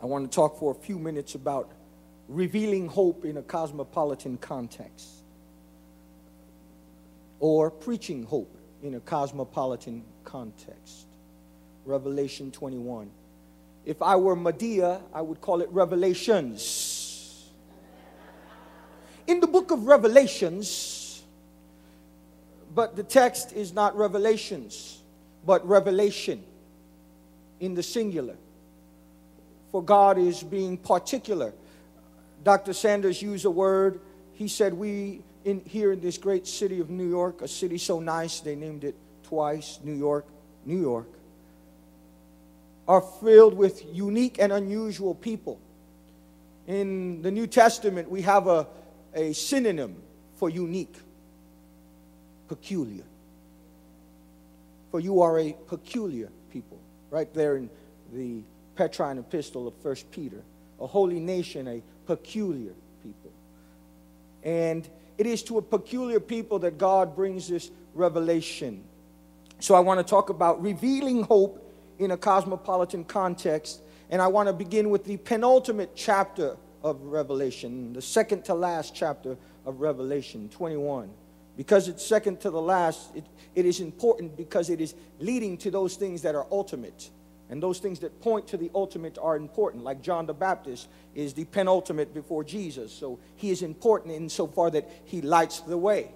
I want to talk for a few minutes about revealing hope in a cosmopolitan context, or preaching hope in a cosmopolitan context. Revelation 21. If I were Medea, I would call it Revelations. In the book of Revelations, but the text is not Revelations, but revelation in the singular. For God is being particular. Dr. Sanders used a word. He said here in this great city of New York, a city so nice they named it twice, New York, are filled with unique and unusual people. In the New Testament, we have a synonym for unique, peculiar. For you are a peculiar people. Right there in the Petrine epistle of 1 Peter. A holy nation, a peculiar people. And it is to a peculiar people that God brings this revelation. So I want to talk about revealing hope in a cosmopolitan context. And I want to begin with the penultimate chapter of Revelation, the second to last chapter of Revelation 21. Because it's second to the last, it is important because it is leading to those things that are ultimate. And those things that point to the ultimate are important. Like John the Baptist is the penultimate before Jesus. So he is important insofar that he lights the way.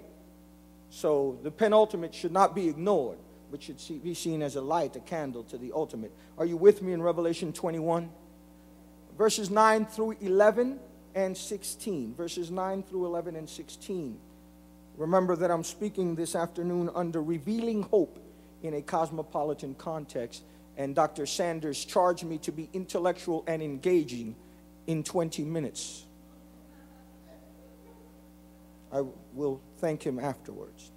So the penultimate should not be ignored, but should be seen as a light, a candle to the ultimate. Are you with me in Revelation 21? Verses 9 through 11 and 16. Verses 9 through 11 and 16. Remember that I'm speaking this afternoon under revealing hope in a cosmopolitan context. And Dr. Sanders charged me to be intellectual and engaging in 20 minutes. I will thank him afterwards.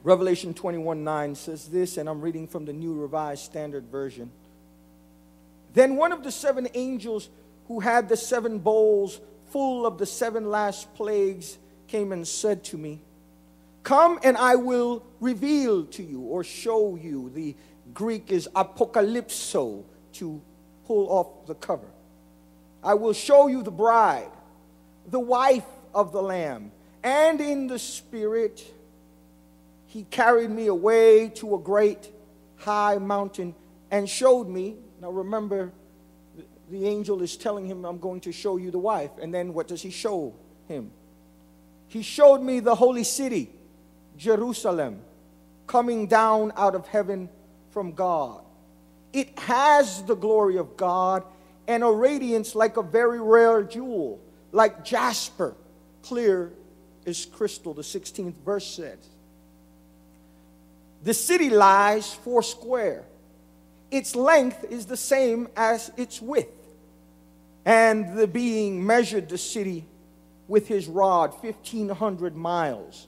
Revelation 21:9 says this, and I'm reading from the New Revised Standard Version. Then one of the seven angels who had the seven bowls full of the seven last plagues came and said to me, "Come and I will reveal to you," or show you. The Greek is apokalypso, to pull off the cover. "I will show you the bride, the wife of the Lamb." And in the Spirit he carried me away to a great high mountain and showed me. Now remember, the angel is telling him, "I'm going to show you the wife." And then what does he show him? He showed me the holy city, Jerusalem, coming down out of heaven from God. It has the glory of God and a radiance like a very rare jewel, like jasper, clear as crystal, the 16th verse says. The city lies foursquare. Its length is the same as its width. And the being measured the city with his rod, 1,500 miles.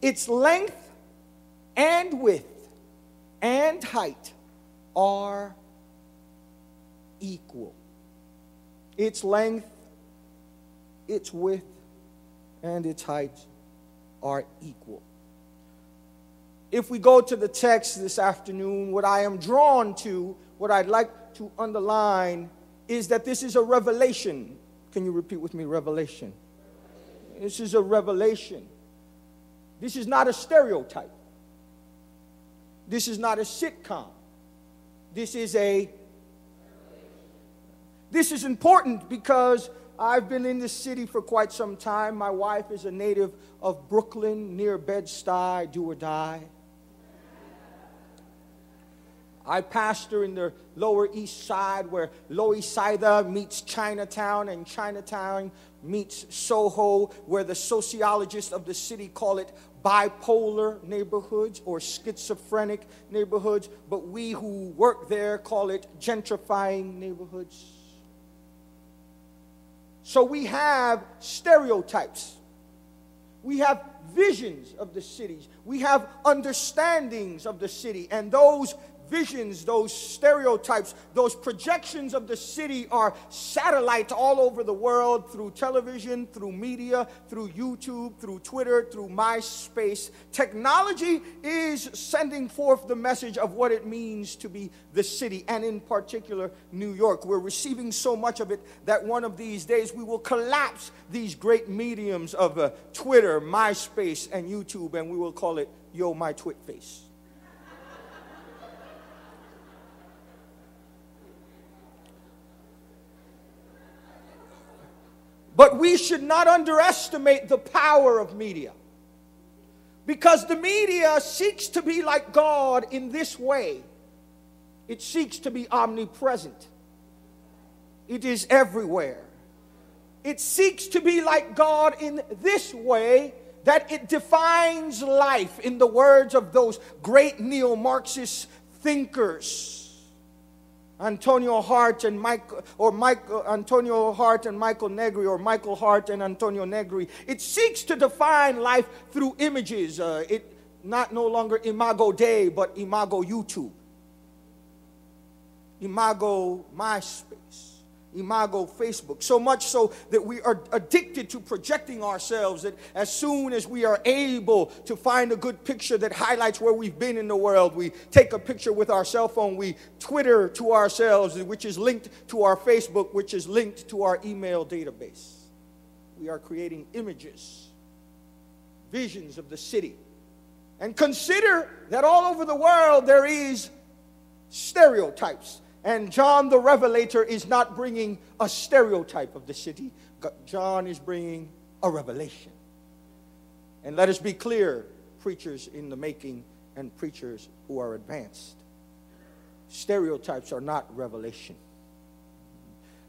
Its length and width and height are equal. Its length, its width, and its height are equal. If we go to the text this afternoon, what I am drawn to, what I'd like to underline, is that this is a revelation. Can you repeat with me, revelation? This is a revelation. This is not a stereotype. This is not a sitcom. This is important because I've been in this city for quite some time. My wife is a native of Brooklyn, near Bed-Stuy, do or die. I pastor in the Lower East Side, where Lower East Side meets Chinatown, and Chinatown meets Soho, where the sociologists of the city call it bipolar neighborhoods or schizophrenic neighborhoods, but we who work there call it gentrifying neighborhoods. So we have stereotypes. We have visions of the cities. We have understandings of the city, and those visions, those stereotypes, those projections of the city are satellites all over the world through television, through media, through YouTube, through Twitter, through MySpace. Technology is sending forth the message of what it means to be the city, and in particular, New York. We're receiving so much of it that one of these days we will collapse these great mediums of Twitter, MySpace, and YouTube, and we will call it Yo, My Twit Face. But we should not underestimate the power of media, because the media seeks to be like God in this way. It seeks to be omnipresent. It is everywhere. It seeks to be like God in this way, that it defines life, in the words of those great neo-Marxist thinkers, Antonio Hart and Antonio Hart and Michael Negri, or Michael Hart and Antonio Negri. It seeks to define life through images. No longer Imago Dei, but Imago YouTube, Imago MySpace, Imago Facebook. So much so that we are addicted to projecting ourselves, that as soon as we are able to find a good picture that highlights where we've been in the world, we take a picture with our cell phone, we Twitter to ourselves, which is linked to our Facebook, which is linked to our email database. We are creating images, visions of the city. And consider that all over the world there is stereotypes. And John the Revelator is not bringing a stereotype of the city. John is bringing a revelation. And let us be clear, preachers in the making and preachers who are advanced. Stereotypes are not revelation.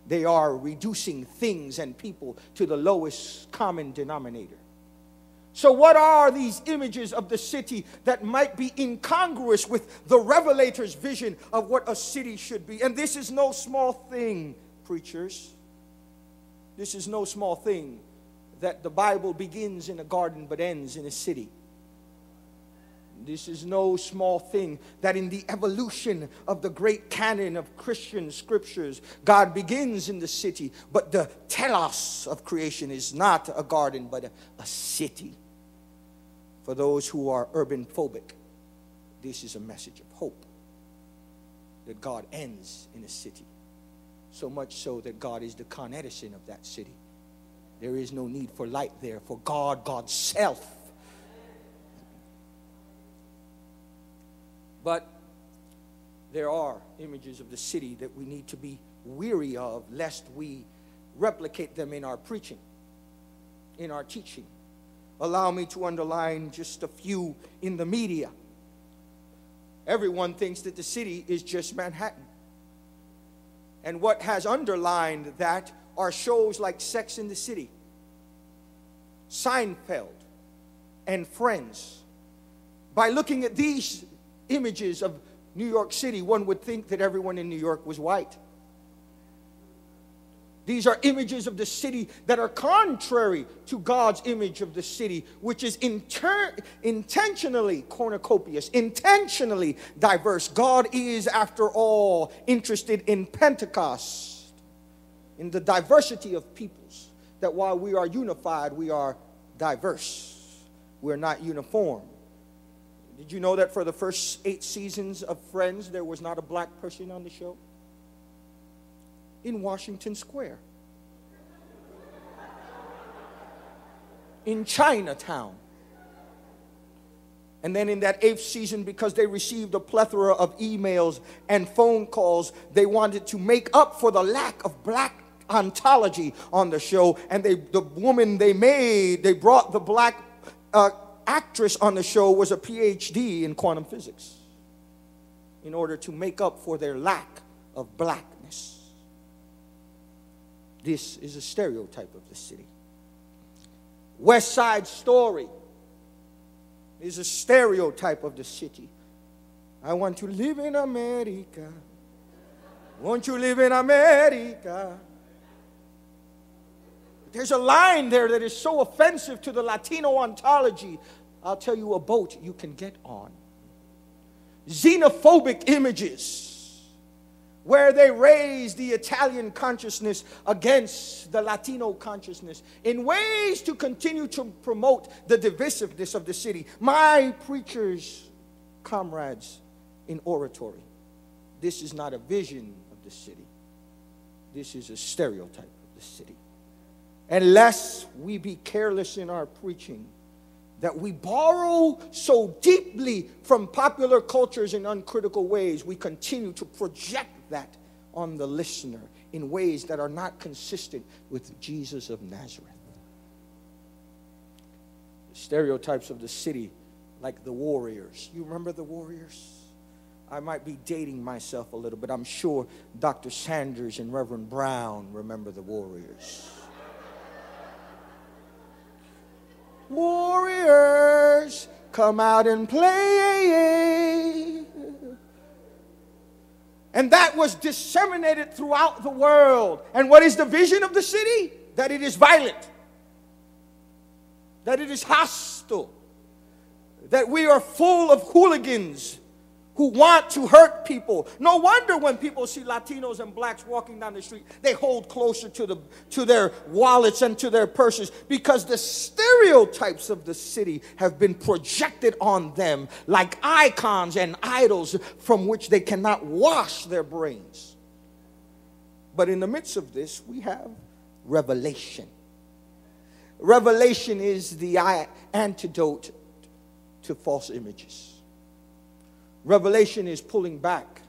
They are reducing things and people to the lowest common denominator. So what are these images of the city that might be incongruous with the Revelator's vision of what a city should be? And this is no small thing, preachers. This is no small thing, that the Bible begins in a garden but ends in a city. This is no small thing that in the evolution of the great canon of Christian scriptures, God begins in the city, but the telos of creation is not a garden but a city. For those who are urban phobic, this is a message of hope, that God ends in a city. So much so that God is the Con Edison of that city. There is no need for light there, for God's self. But there are images of the city that we need to be weary of, lest we replicate them in our preaching, in our teaching. Allow me to underline just a few in the media. Everyone thinks that the city is just Manhattan. And what has underlined that are shows like Sex in the City, Seinfeld, and Friends. By looking at these images of New York City, one would think that everyone in New York was white. These are images of the city that are contrary to God's image of the city, which is intentionally cornucopious, intentionally diverse. God is, after all, interested in Pentecost, in the diversity of peoples, that while we are unified, we are diverse. We're not uniform. Did you know that for the first 8 seasons of Friends, there was not a black person on the show? In Washington Square, in Chinatown. And then in that 8th season, because they received a plethora of emails and phone calls, they wanted to make up for the lack of black ontology on the show. And they brought the black actress on the show was a PhD in quantum physics in order to make up for their lack of blackness. This is a stereotype of the city. West Side Story is a stereotype of the city. I want to live in America. Won't you live in America? There's a line there that is so offensive to the Latino ontology. I'll tell you a boat you can get on. xenophobic images where they raise the Italian consciousness against the Latino consciousness in ways to continue to promote the divisiveness of the city. My preachers, comrades in oratory, this is not a vision of the city. This is a stereotype of the city. Unless we be careless in our preaching, that we borrow so deeply from popular cultures in uncritical ways, we continue to project that on the listener in ways that are not consistent with Jesus of Nazareth. The stereotypes of the city, like the Warriors. You remember the Warriors? I might be dating myself a little bit. I'm sure Dr. Sanders and Reverend Brown remember the Warriors. Warriors, come out and play. And that was disseminated throughout the world. And what is the vision of the city? That it is violent. That it is hostile. That we are full of hooligans who want to hurt people. No wonder when people see Latinos and blacks walking down the street, they hold closer to their wallets and to their purses, because the stereotypes of the city have been projected on them like icons and idols from which they cannot wash their brains. But in the midst of this, we have revelation. Revelation is the antidote to false images. Revelation is pulling back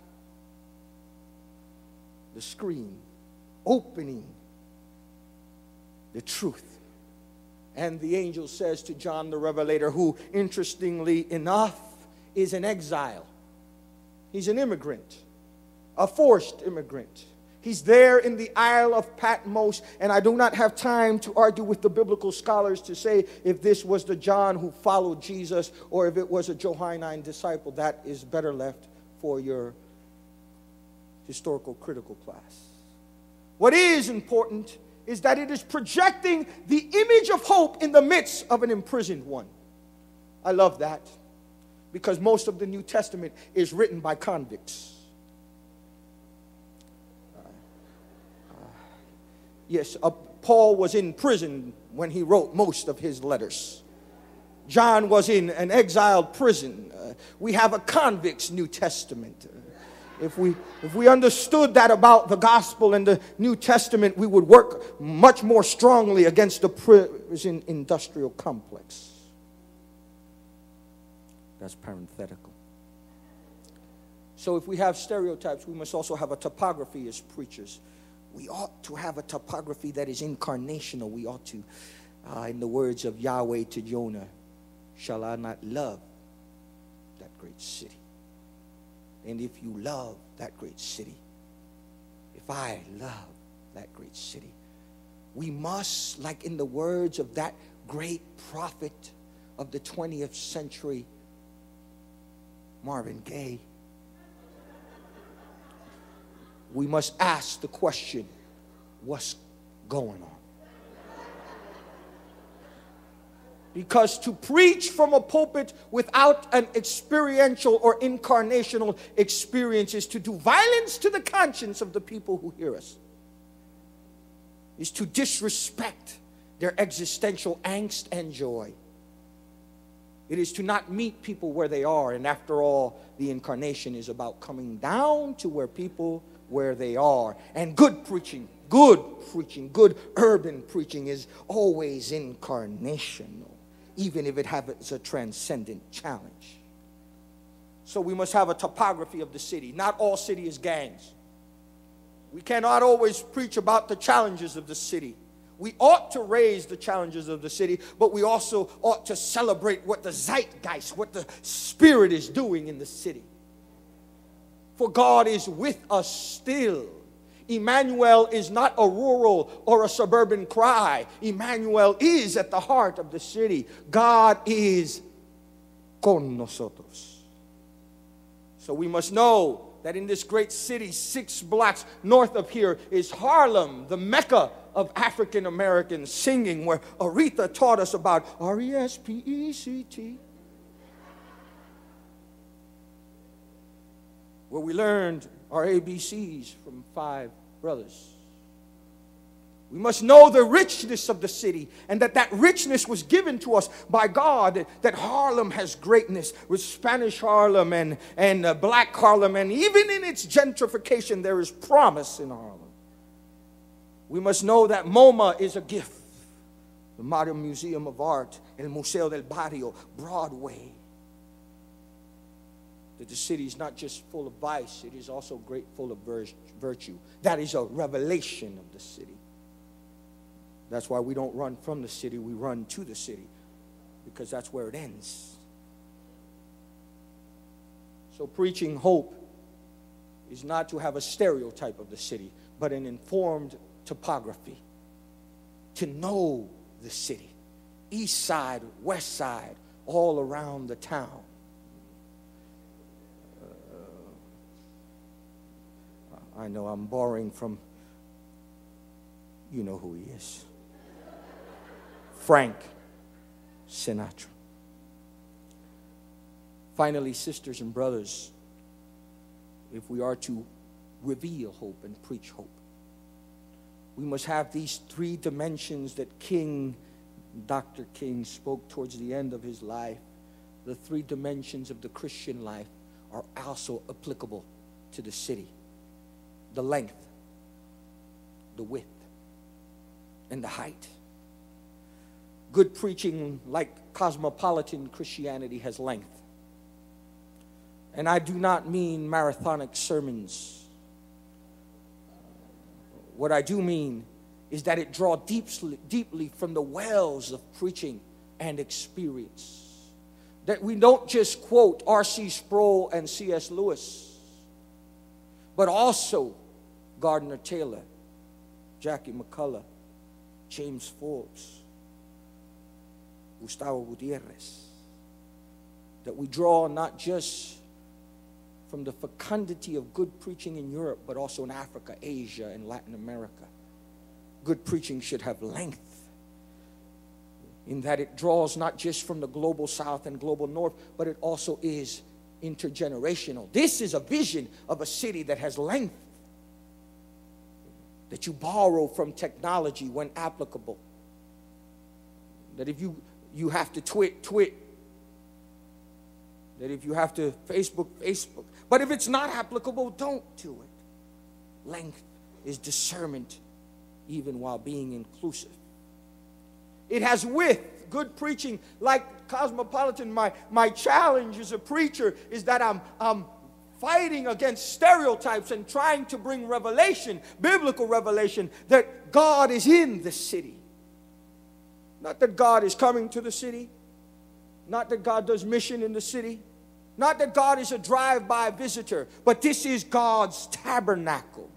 the screen, opening the truth. And the angel says to John the Revelator, who interestingly enough is an exile. He's an immigrant, a forced immigrant. He's there in the Isle of Patmos, and I do not have time to argue with the biblical scholars to say if this was the John who followed Jesus or if it was a Johannine disciple. That is better left for your historical critical class. What is important is that it is projecting the image of hope in the midst of an imprisoned one. I love that, because most of the New Testament is written by convicts. Yes, Paul was in prison when he wrote most of his letters. John was in an exiled prison. We have a convict's New Testament. If we understood that about the gospel and the New Testament, we would work much more strongly against the prison industrial complex. That's parenthetical. So if we have stereotypes, we must also have a topography as preachers. We ought to have a topography that is incarnational. We ought to, in the words of Yahweh to Jonah, shall I not love that great city? And if you love that great city, if I love that great city, we must, like in the words of that great prophet of the 20th century, Marvin Gaye, we must ask the question, what's going on? Because to preach from a pulpit without an experiential or incarnational experience is to do violence to the conscience of the people who hear us. Is to disrespect their existential angst and joy. It is to not meet people where they are. And after all, the incarnation is about coming down to where they are. And good preaching, good urban preaching is always incarnational, even if it has a transcendent challenge. So we must have a topography of the city. Not all city is gangs. We cannot always preach about the challenges of the city. We ought to raise the challenges of the city, but we also ought to celebrate what the zeitgeist, what the spirit is doing in the city. For God is with us still. Emmanuel is not a rural or a suburban cry. Emmanuel is at the heart of the city. God is con nosotros. So we must know that in this great city, 6 blocks north of here, is Harlem, the Mecca of African American singing, where Aretha taught us about R-E-S-P-E-C-T. where we learned our ABCs from 5 brothers. We must know the richness of the city, and that richness was given to us by God, that Harlem has greatness, with Spanish Harlem and Black Harlem, and even in its gentrification there is promise in Harlem. We must know that MoMA is a gift. The Modern Museum of Art, El Museo del Barrio, Broadway. That the city is not just full of vice, it is also great full of virtue. That is a revelation of the city. That's why we don't run from the city, we run to the city, because that's where it ends. So preaching hope is not to have a stereotype of the city, but an informed topography. To know the city, east side, west side, all around the town. I know I'm borrowing from, you know who he is. Frank Sinatra. Finally, sisters and brothers, if we are to reveal hope and preach hope, we must have these 3 dimensions that Dr. King spoke towards the end of his life. The 3 dimensions of the Christian life are also applicable to the city. The length, the width, and the height. Good preaching, like cosmopolitan Christianity, has length. And I do not mean marathonic sermons. What I do mean is that it draws deeply from the wells of preaching and experience. That we don't just quote R.C. Sproul and C.S. Lewis, but also Gardner Taylor, Jackie McCullough, James Forbes, Gustavo Gutierrez. That we draw not just from the fecundity of good preaching in Europe, but also in Africa, Asia, and Latin America. Good preaching should have length, in that it draws not just from the global south and global north, but it also is intergenerational. This is a vision of a city that has length, that you borrow from technology when applicable. That if you have to tweet. That if you have to Facebook. But if it's not applicable, don't do it. Length is discernment, even while being inclusive. It has width. Good preaching, like Cosmopolitan, my challenge as a preacher is that I'm fighting against stereotypes and trying to bring revelation, biblical revelation, that God is in the city. Not that God is coming to the city. Not that God does mission in the city. Not that God is a drive-by visitor. But this is God's tabernacle.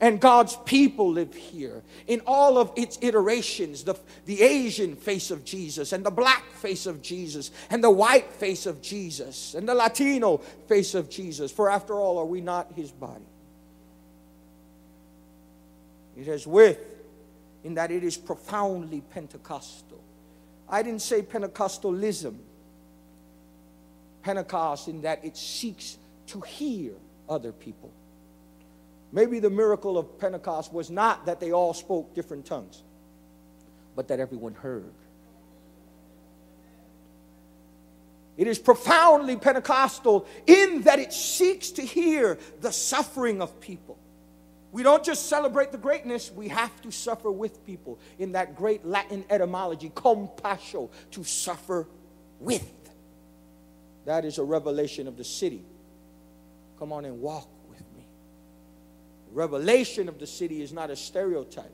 And God's people live here in all of its iterations. The Asian face of Jesus, and the black face of Jesus, and the white face of Jesus, and the Latino face of Jesus. For after all, are we not his body? It has width in that it is profoundly Pentecostal. I didn't say Pentecostalism. Pentecost in that it seeks to hear other people. Maybe the miracle of Pentecost was not that they all spoke different tongues, but that everyone heard. It is profoundly Pentecostal in that it seeks to hear the suffering of people. We don't just celebrate the greatness, we have to suffer with people. In that great Latin etymology, compassion, to suffer with. That is a revelation of the city. Come on and walk with me. Revelation of the city is not a stereotype.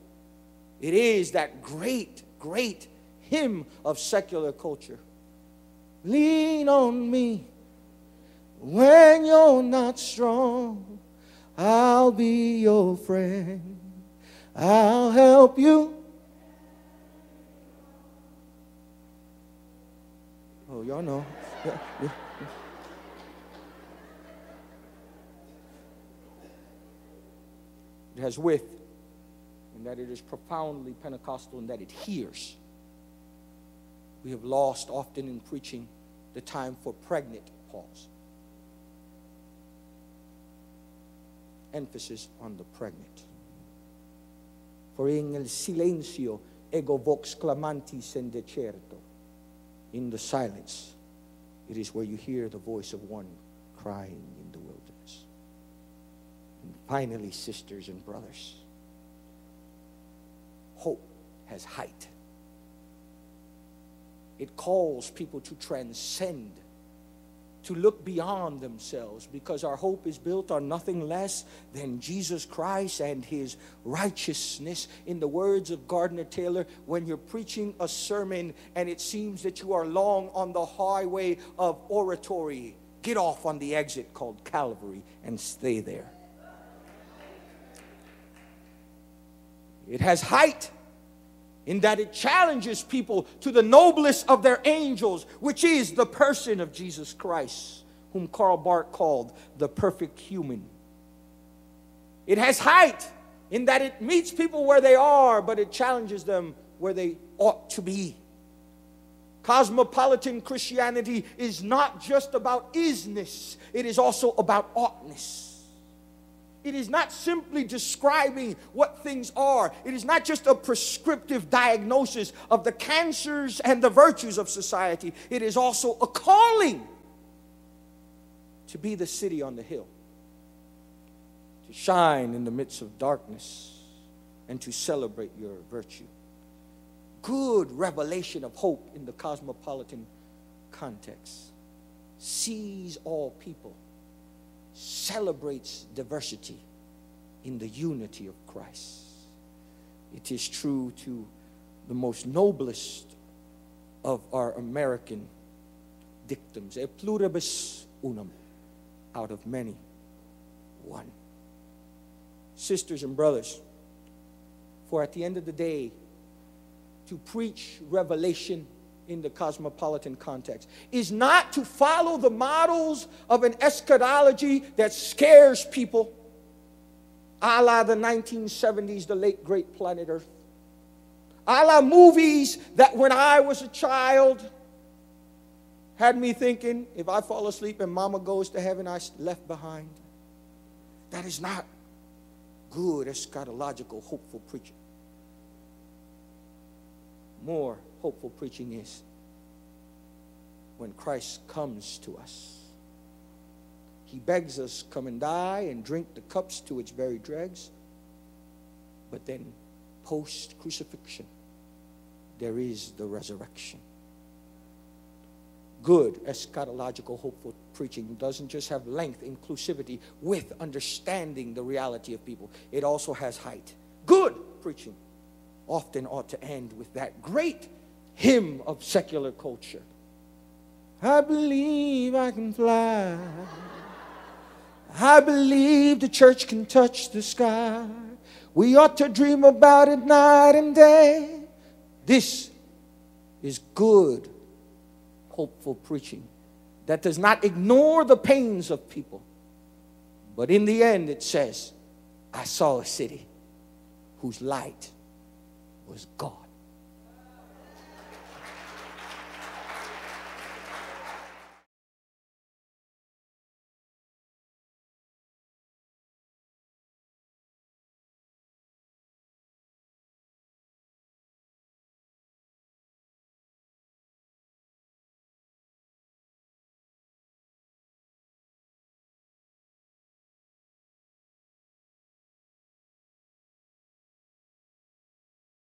It is that great, great hymn of secular culture. Lean on me when you're not strong. I'll be your friend. I'll help you. Oh, y'all know. Yeah. It has width in that it is profoundly Pentecostal in that it hears. We have lost often in preaching the time for pregnant pause. emphasis on the pregnant. For in el silencio ego vox clamantis en decerto. In the silence, it is where you hear the voice of one crying in the wilderness. And finally, sisters and brothers, hope has height. It calls people to transcend, to look beyond themselves, because our hope is built on nothing less than Jesus Christ and His righteousness. In the words of Gardner Taylor, when you're preaching a sermon and it seems that you are long on the highway of oratory, get off on the exit called Calvary and stay there. It has height in that it challenges people to the noblest of their angels, which is the person of Jesus Christ, whom Karl Barth called the perfect human. It has height in that it meets people where they are, but it challenges them where they ought to be. Cosmopolitan Christianity is not just about isness, it is also about oughtness. It is not simply describing what things are. It is not just a prescriptive diagnosis of the cancers and the virtues of society. It is also a calling to be the city on the hill, to shine in the midst of darkness, and to celebrate your virtue. Good revelation of hope in the cosmopolitan context sees all people, celebrates diversity in the unity of Christ. It is true to the most noblest of our American dictums, e pluribus unum, out of many, one. Sisters and brothers, for at the end of the day, to preach revelation in the cosmopolitan context is not to follow the models of an eschatology that scares people, a la the 1970s, the late great Planet Earth, a la movies that when I was a child had me thinking, if I fall asleep and mama goes to heaven, I left behind. That is not good eschatological, hopeful preaching. More hopeful preaching is when Christ comes to us. He begs us, come and die and drink the cups to its very dregs. But then post-crucifixion, there is the resurrection. Good eschatological hopeful preaching doesn't just have length, inclusivity, with understanding the reality of people. It also has height. Good preaching often ought to end with that great hymn of secular culture. I believe I can fly. I believe the church can touch the sky. We ought to dream about it night and day. This is good, hopeful preaching that does not ignore the pains of people. But in the end it says, I saw a city whose light was gone.